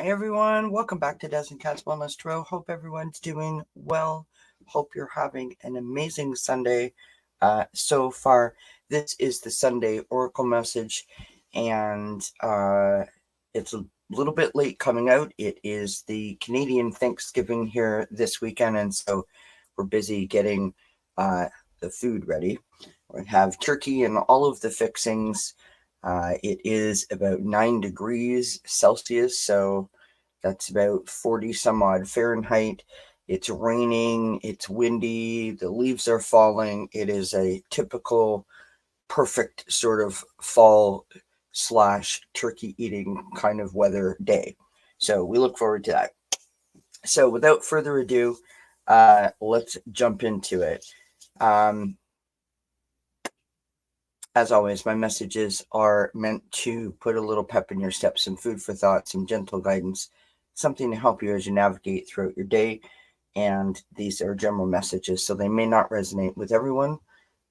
everyone, welcome back to Dozen Cats Wellness Tarot. Hope everyone's doing well. Hope you're having an amazing Sunday so far. This is the Sunday Oracle message, and it's a little bit late coming out. It is the Canadian Thanksgiving here this weekend, and so we're busy getting the food ready. We have turkey and all of the fixings. It is about 9 degrees Celsius, so that's about 40 some odd Fahrenheit. It's raining, it's windy, the leaves are falling. It is a typical, perfect sort of fall / turkey eating kind of weather day. So we look forward to that. So without further ado, let's jump into it. As always, my messages are meant to put a little pep in your step, some food for thought, some gentle guidance, something to help you as you navigate throughout your day. And these are general messages, so they may not resonate with everyone.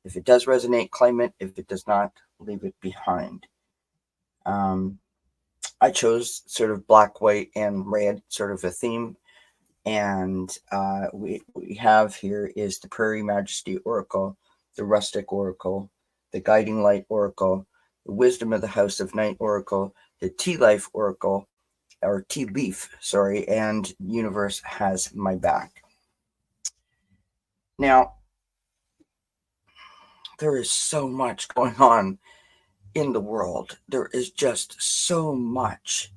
If it does resonate, claim it. If it does not, leave it behind. I chose sort of black, white, and red, sort of a theme. And what we have here is the Prairie Majesty Oracle, the Rustic Oracle, the Guiding Light Oracle, the Wisdom of the House of Night Oracle, the Tea Life Oracle, or Tea Leaf, sorry, and Universe Has My Back. Now, there is so much going on in the world. There is just so much.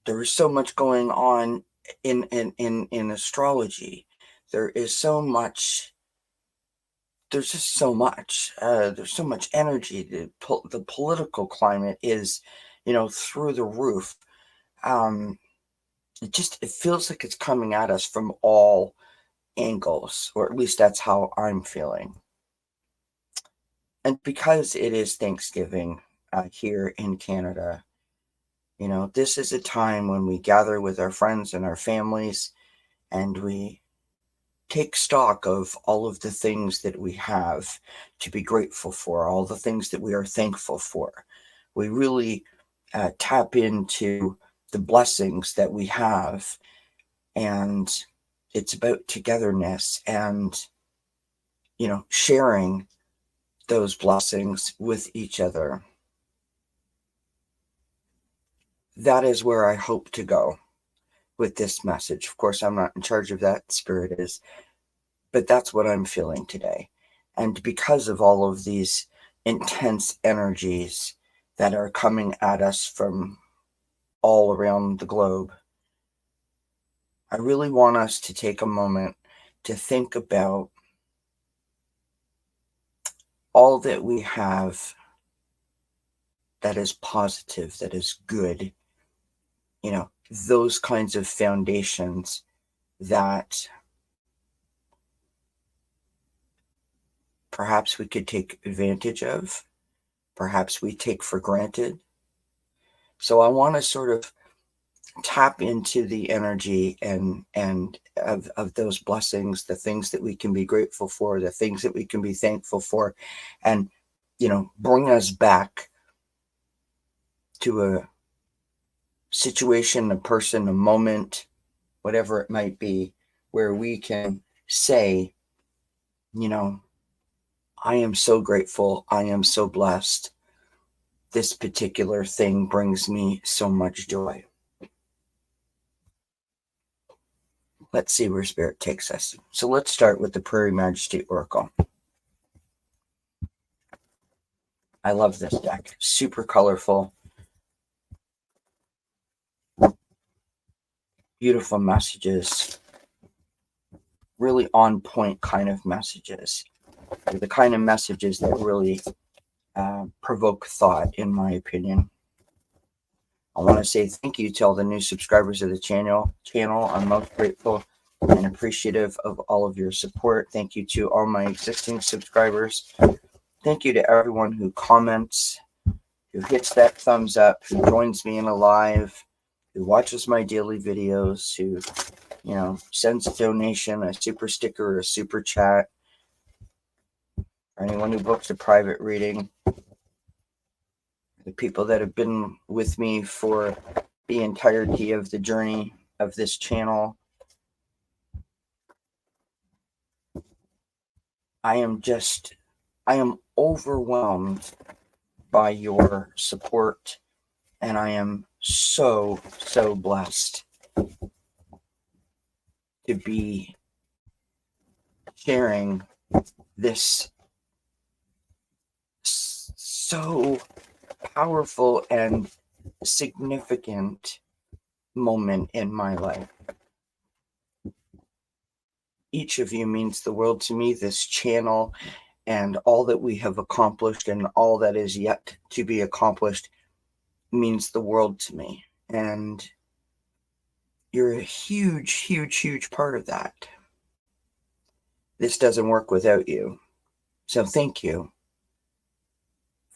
There is so much going on in astrology. There is so much. There's just so much. There's so much energy. The political climate is, through the roof. It feels like it's coming at us from all angles, or at least that's how I'm feeling. And because it is Thanksgiving here in Canada, this is a time when we gather with our friends and our families, and we take stock of all of the things that we have to be grateful for, all the things that we are thankful for. We really tap into the blessings that we have, and it's about togetherness and, sharing those blessings with each other. That is where I hope to go with this message. Of course, I'm not in charge of that, Spirit is, but that's what I'm feeling today. And because of all of these intense energies that are coming at us from all around the globe, I really want us to take a moment to think about all that we have that is positive, that is good, those kinds of foundations that perhaps we could take advantage of, perhaps we take for granted. So I want to sort of tap into the energy and of those blessings, the things that we can be grateful for, the things that we can be thankful for, and bring us back to a situation, a person, a moment, whatever it might be, where we can say, I am so grateful, I am so blessed. This particular thing brings me so much joy. Let's see where Spirit takes us. So let's start with the Prairie Majesty Oracle. I love this deck. Super colorful. Beautiful messages. Really on point kind of messages. They're the kind of messages that really provoke thought, in my opinion. I want to say thank you to all the new subscribers of the channel. I'm most grateful and appreciative of all of your support. Thank you to all my existing subscribers. Thank you to everyone who comments, who hits that thumbs up, who joins me in a live, who watches my daily videos, who, sends a donation, a super sticker, or a super chat, or anyone who books a private reading. The people that have been with me for the entirety of the journey of this channel. I am overwhelmed by your support, and I am so blessed to be sharing this so powerful and significant moment in my life. Each of you means the world to me. This channel and all that we have accomplished and all that is yet to be accomplished means the world to me. And you're a huge part of that. This doesn't work without you. So thank you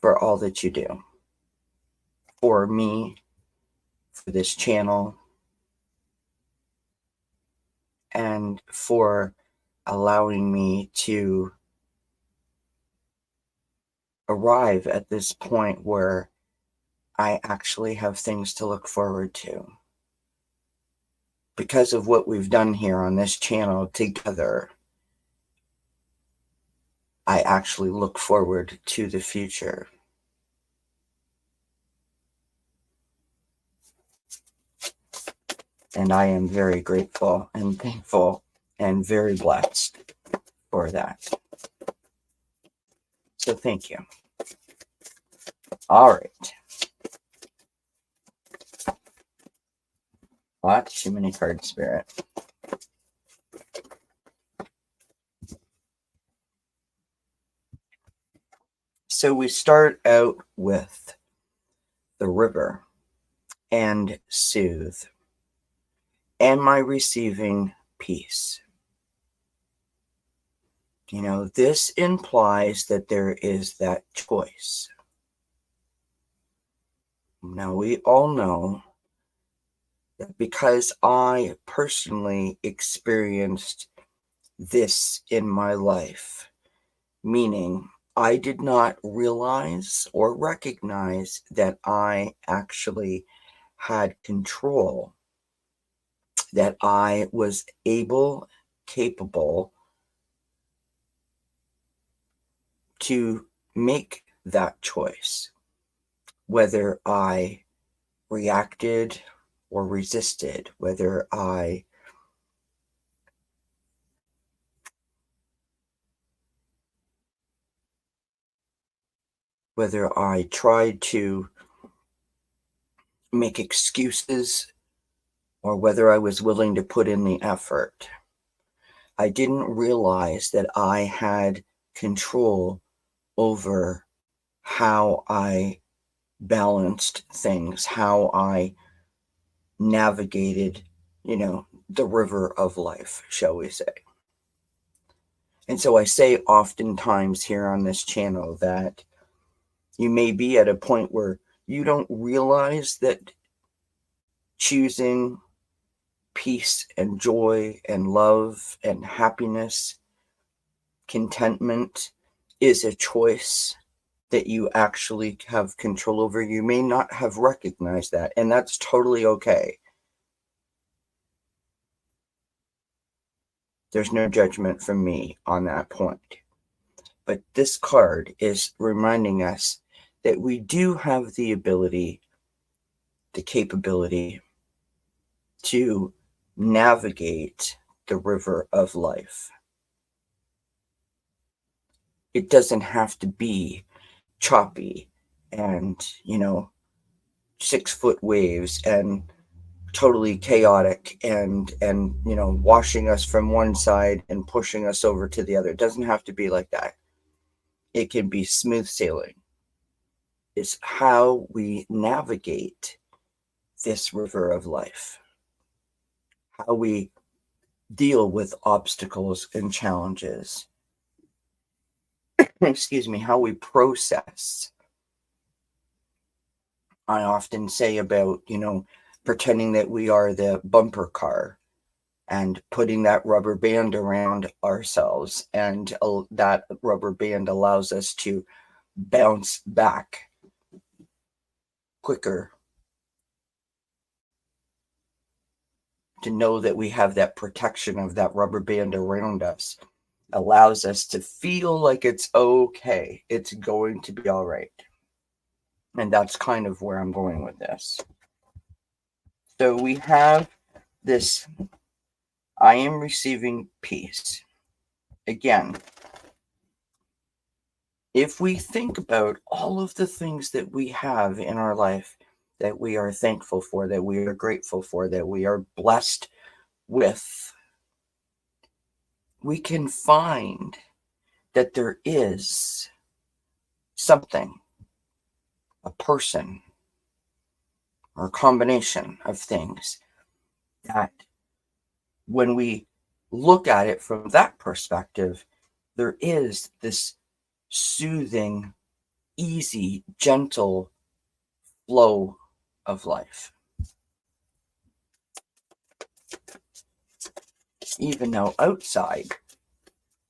for all that you do. For me, for this channel, and for allowing me to arrive at this point where I actually have things to look forward to. Because of what we've done here on this channel together, I actually look forward to the future. And I am very grateful and thankful and very blessed for that. So thank you. All right. Lot too many cards, Spirit. So we start out with the river and soothe. Am I receiving peace? You know, this implies that there is that choice. Now, we all know that because I personally experienced this in my life, meaning I did not realize or recognize that I actually had control, that I was capable to make that choice, whether I reacted or resisted, whether I tried to make excuses, or whether I was willing to put in the effort. I didn't realize that I had control over how I balanced things, how I navigated, the river of life, shall we say. And so I say oftentimes here on this channel that you may be at a point where you don't realize that choosing peace and joy and love and happiness, contentment is a choice that you actually have control over. You may not have recognized that, and that's totally okay. There's no judgment from me on that point. But this card is reminding us that we do have the ability, the capability to navigate the river of life. It doesn't have to be choppy and, 6-foot waves and totally chaotic and washing us from one side and pushing us over to the other. It doesn't have to be like that. It can be smooth sailing. It's how we navigate this river of life, how we deal with obstacles and challenges. Excuse me, how we process. I often say about, pretending that we are the bumper car and putting that rubber band around ourselves, and that rubber band allows us to bounce back quicker to know that we have that protection of that rubber band around us allows us to feel like it's okay. It's going to be all right. And that's kind of where I'm going with this. So we have this, I am receiving peace. Again, if we think about all of the things that we have in our life that we are thankful for, that we are grateful for, that we are blessed with, we can find that there is something, a person, or a combination of things that when we look at it from that perspective, there is this soothing, easy, gentle flow of life. Even though outside,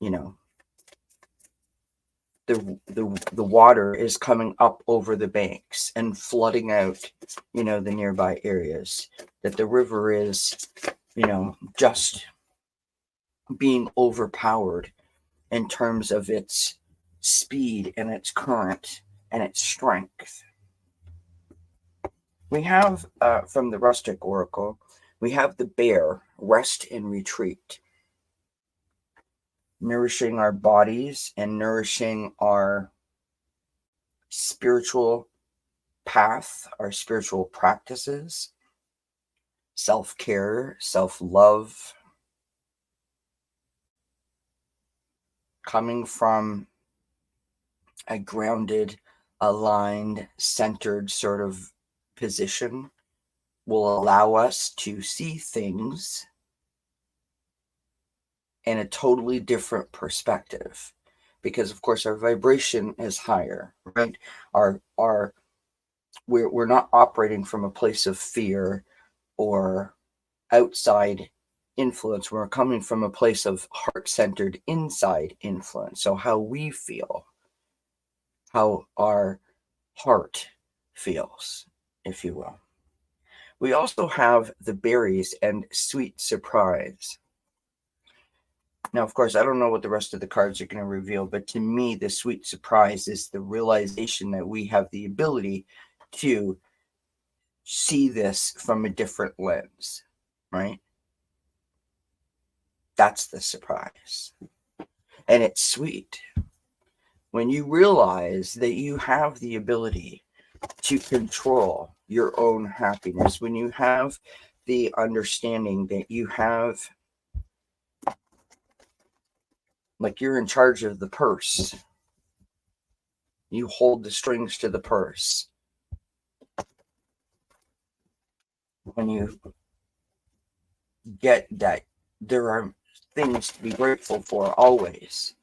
you know, the water is coming up over the banks and flooding out, you know, the nearby areas, that the river is, you know, just being overpowered in terms of its speed and its current and its strength. We have, from the rustic oracle, we have the bear, rest and retreat, nourishing our bodies and nourishing our spiritual path, our spiritual practices, self-care, self-love, coming from a grounded, aligned, centered sort of position will allow us to see things in a totally different perspective, because of course our vibration is higher, right? We're not operating from a place of fear or outside influence. We're coming from a place of heart-centered inside influence. So how we feel, how our heart feels, if you will. We also have the berries and sweet surprise. Now, of course, I don't know what the rest of the cards are going to reveal, but to me, the sweet surprise is the realization that we have the ability to see this from a different lens, right? That's the surprise. And it's sweet when you realize that you have the ability to control your own happiness, when you have the understanding that you have, like, you're in charge of the purse. You hold the strings to the purse. When you get that there are things to be grateful for always,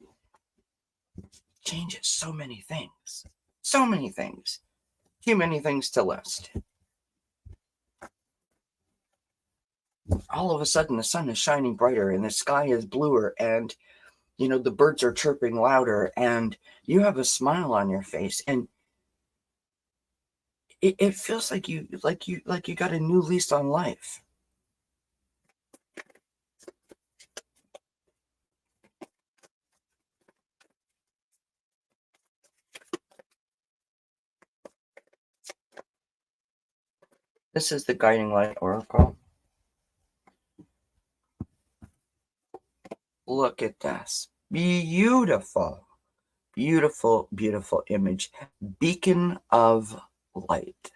changes so many things. So many things. Too many things to list. All of a sudden, the sun is shining brighter and the sky is bluer and, you know, the birds are chirping louder and you have a smile on your face, and it feels like you got a new lease on life. This is the Guiding Light Oracle. Look at this. Beautiful, beautiful, beautiful image. Beacon of light.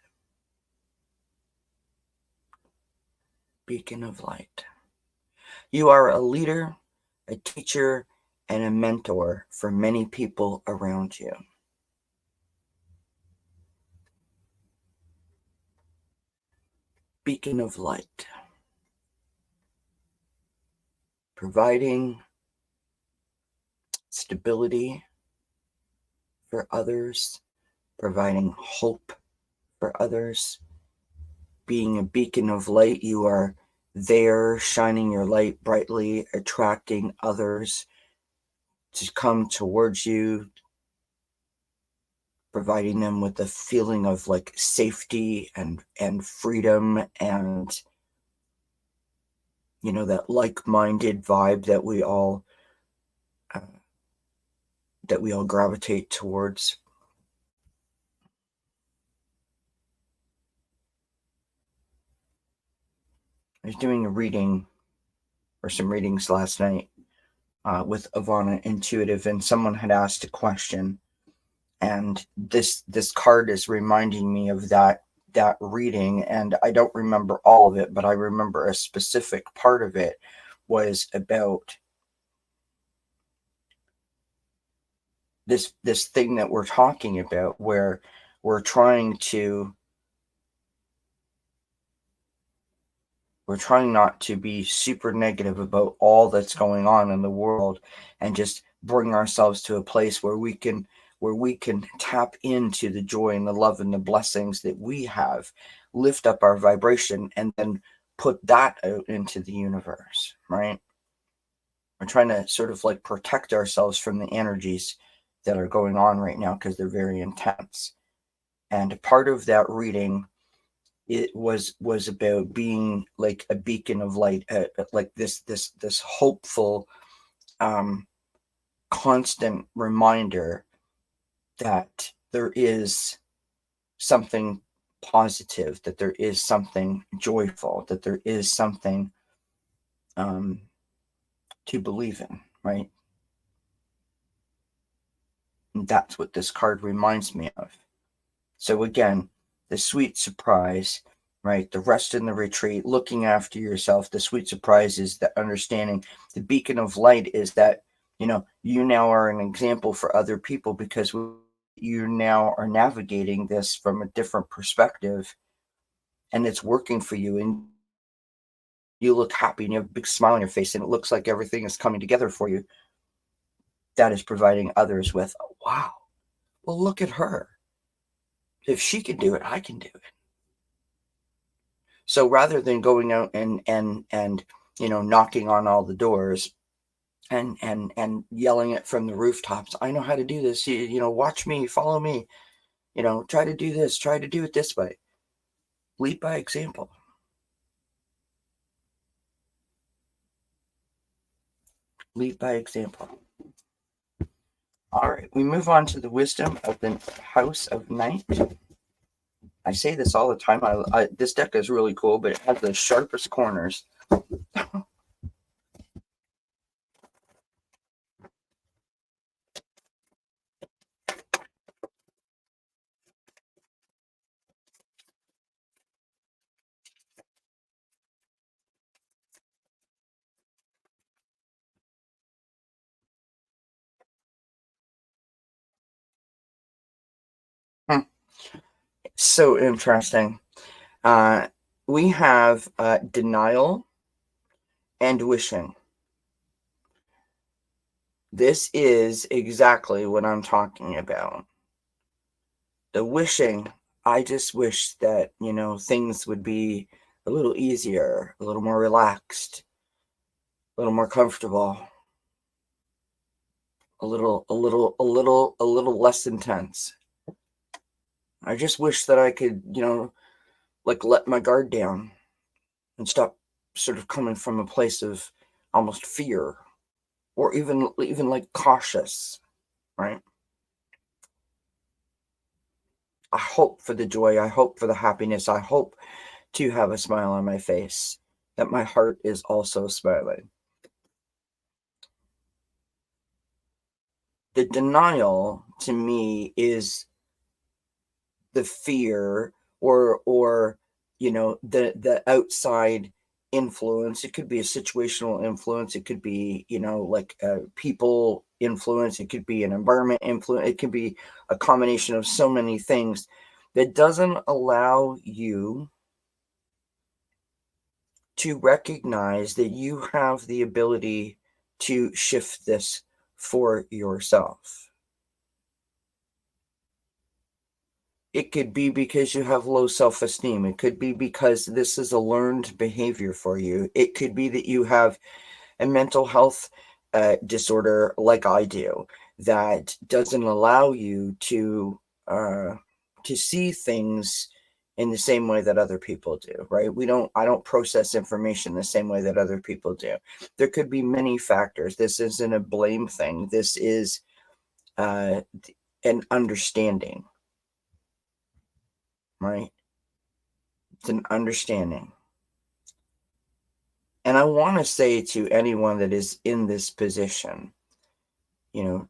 Beacon of light. You are a leader, a teacher, and a mentor for many people around you. Beacon of light. Providing stability for others, providing hope for others. Being a beacon of light, you are there shining your light brightly, attracting others to come towards you, providing them with a feeling of like safety and freedom and that like-minded vibe that we all gravitate towards. I was doing a reading or some readings last night with Ivana Intuitive, and someone had asked a question, and this card is reminding me of that reading, and I don't remember all of it, but I remember a specific part of it was about this thing that we're talking about, where we're trying not to be super negative about all that's going on in the world, and just bring ourselves to a place where we can tap into the joy and the love and the blessings that we have, lift up our vibration, and then put that out into the universe, right? We're trying to sort of like protect ourselves from the energies that are going on right now, because they're very intense. And part of that reading, it was about being like a beacon of light, like this hopeful, constant reminder that there is something positive, that there is something joyful, that there is something to believe in, right? And that's what this card reminds me of. So again, the sweet surprise, right? The rest in the retreat, looking after yourself. The sweet surprise is the understanding. The beacon of light is that, you now are an example for other people, because you now are navigating this from a different perspective, and it's working for you, and you look happy, and you have a big smile on your face, and it looks like everything is coming together for you. That is providing others with, oh, wow, well, look at her. If she can do it, I can do it. So rather than going out and knocking on all the doors and yelling it from the rooftops, I know how to do this, watch me, follow me, try to do this, try to do it this way. Lead by example. Lead by example. All right, we move on to the wisdom of the House of Night. I say this all the time. This deck is really cool, but it has the sharpest corners. So interesting. We have denial and wishing. This is exactly what I'm talking about. The wishing, I just wish that, things would be a little easier, a little more relaxed, a little more comfortable, a little less intense. I just wish that I could, like let my guard down and stop sort of coming from a place of almost fear, or even like cautious, right? I hope for the joy, I hope for the happiness, I hope to have a smile on my face, that my heart is also smiling. The denial to me is the fear, or the outside influence. It could be a situational influence, it could be like people influence, it could be an environment influence, it could be a combination of so many things that doesn't allow you to recognize that you have the ability to shift this for yourself. It could be because you have low self-esteem. It could be because this is a learned behavior for you. It could be that you have a mental health disorder, like I do, that doesn't allow you to see things in the same way that other people do, right? I don't process information the same way that other people do. There could be many factors. This isn't a blame thing. This is an understanding, right? It's an understanding. And I want to say to anyone that is in this position,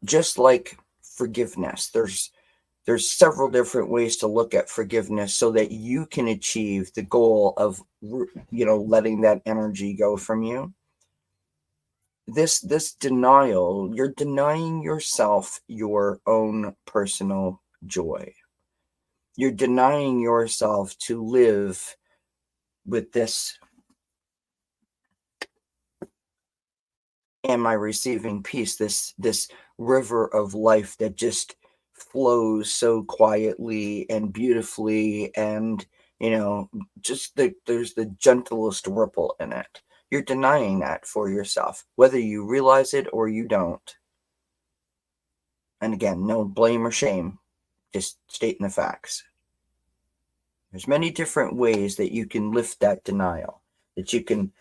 just like forgiveness, there's several different ways to look at forgiveness so that you can achieve the goal of, letting that energy go from you. This denial, you're denying yourself your own personal joy. You're denying yourself to live with this, am I receiving peace, this river of life that just flows so quietly and beautifully, and just there's the gentlest ripple in it. You're denying that for yourself, whether you realize it or you don't. And again, no blame or shame, just stating the facts. There's many different ways that you can lift that denial, that you can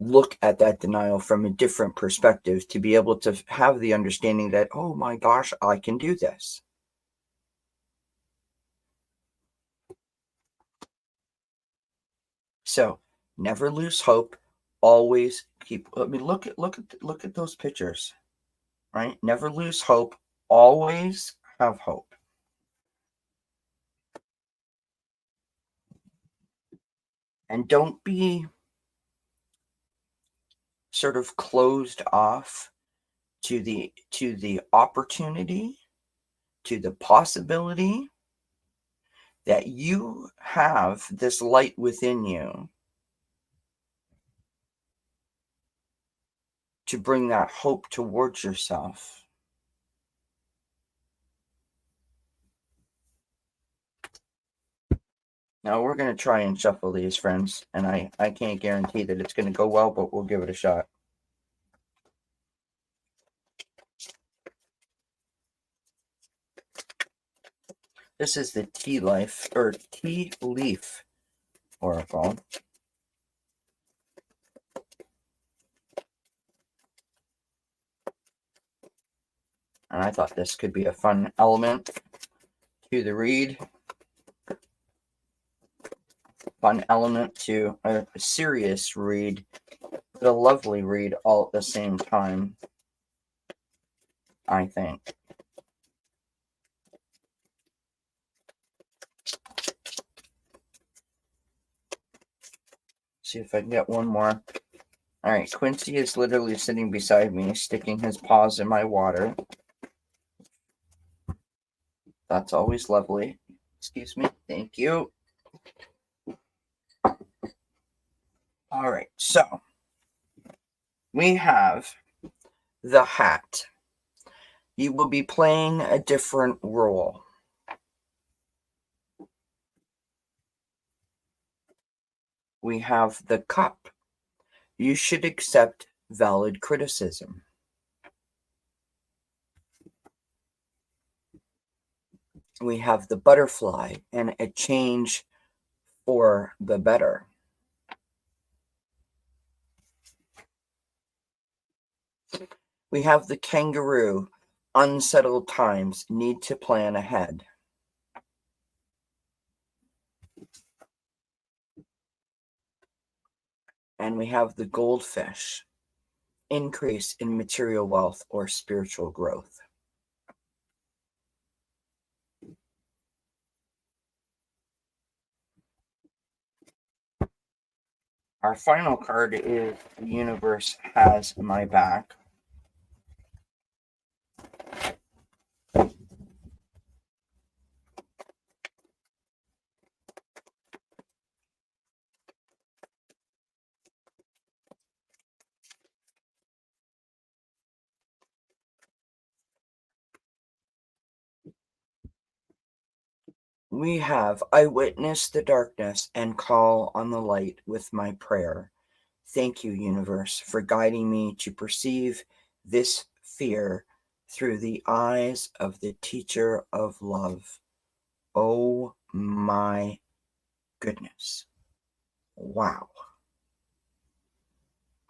look at that denial from a different perspective, to be able to have the understanding that, oh my gosh, I can do this. So never lose hope. Always look at those pictures, right? Never lose hope. Always have hope. And don't be sort of closed off to the opportunity, to the possibility that you have this light within you to bring that hope towards yourself. Now we're going to try and shuffle these, friends, and I can't guarantee that it's going to go well, but we'll give it a shot. This is the Tea Leaf Oracle. And I thought this could be a fun element to the read. Fun element to a serious read, but a lovely read all at the same time, I think. See if I can get one more. All right, Quincy is literally sitting beside me, sticking his paws in my water. That's always lovely. Excuse me. Thank you. All right, so we have the hat. You will be playing a different role. We have the cup. You should accept valid criticism. We have the butterfly and a change for the better. We have the kangaroo. Unsettled times, need to plan ahead. And we have the goldfish. Increase in material wealth or spiritual growth. Our final card is the universe has my back. We have, I witness the darkness and call on the light with my prayer. Thank you, universe, for guiding me to perceive this fear through the eyes of the teacher of love. Oh my goodness. Wow.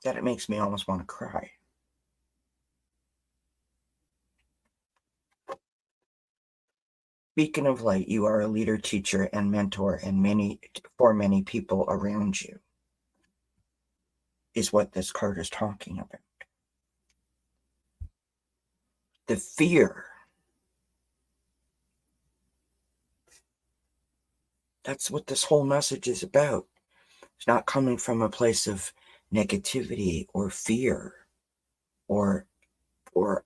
That it makes me almost want to cry. Beacon of light, you are a leader, teacher, and mentor, and for many people around you, is what this card is talking about. The fear. That's what this whole message is about. It's not coming from a place of negativity or fear or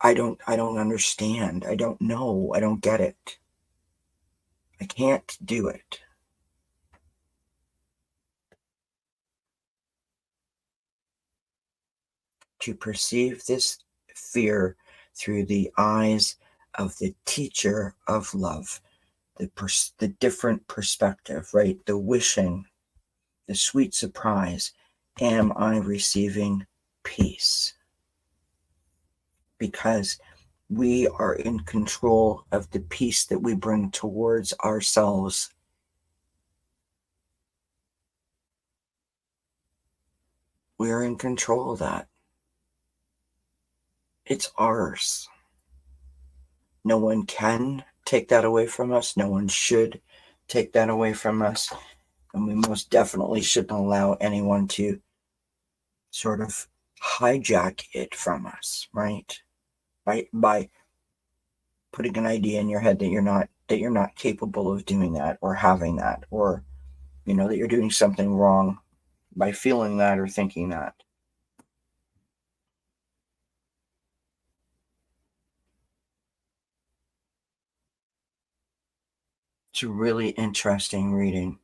I don't understand. I don't know. I don't get it. I can't do it. To perceive this fear through the eyes of the teacher of love, the different perspective, right? The wishing, the sweet surprise. Am I receiving peace? Because we are in control of the peace that we bring towards ourselves. We are in control of that. It's ours. No one can take that away from us. No one should take that away from us. And we most definitely shouldn't allow anyone to sort of hijack it from us, right? By putting an idea in your head that you're not capable of doing that or having that, or that you're doing something wrong by feeling that or thinking that. It's a really interesting reading.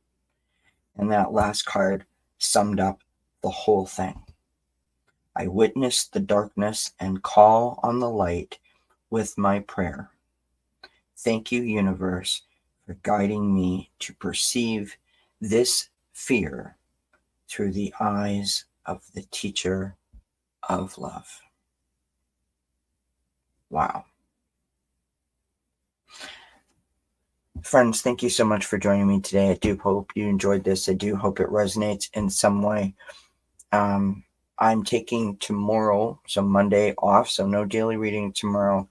And that last card summed up the whole thing. I witness the darkness and call on the light with my prayer. Thank you, universe, for guiding me to perceive this fear through the eyes of the teacher of love. Wow. Friends, thank you so much for joining me today. I do hope you enjoyed this. I do hope it resonates in some way. I'm taking tomorrow, so Monday, off, so no daily reading tomorrow,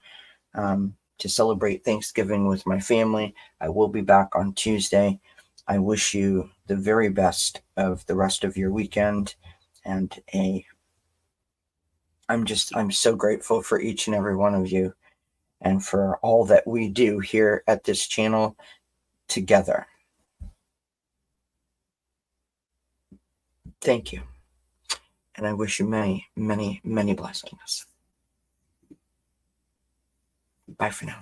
to celebrate Thanksgiving with my family. I will be back on Tuesday. I wish you the very best of the rest of your weekend, and I'm so grateful for each and every one of you and for all that we do here at this channel together. Thank you. And I wish you many, many, many blessings. Bye for now.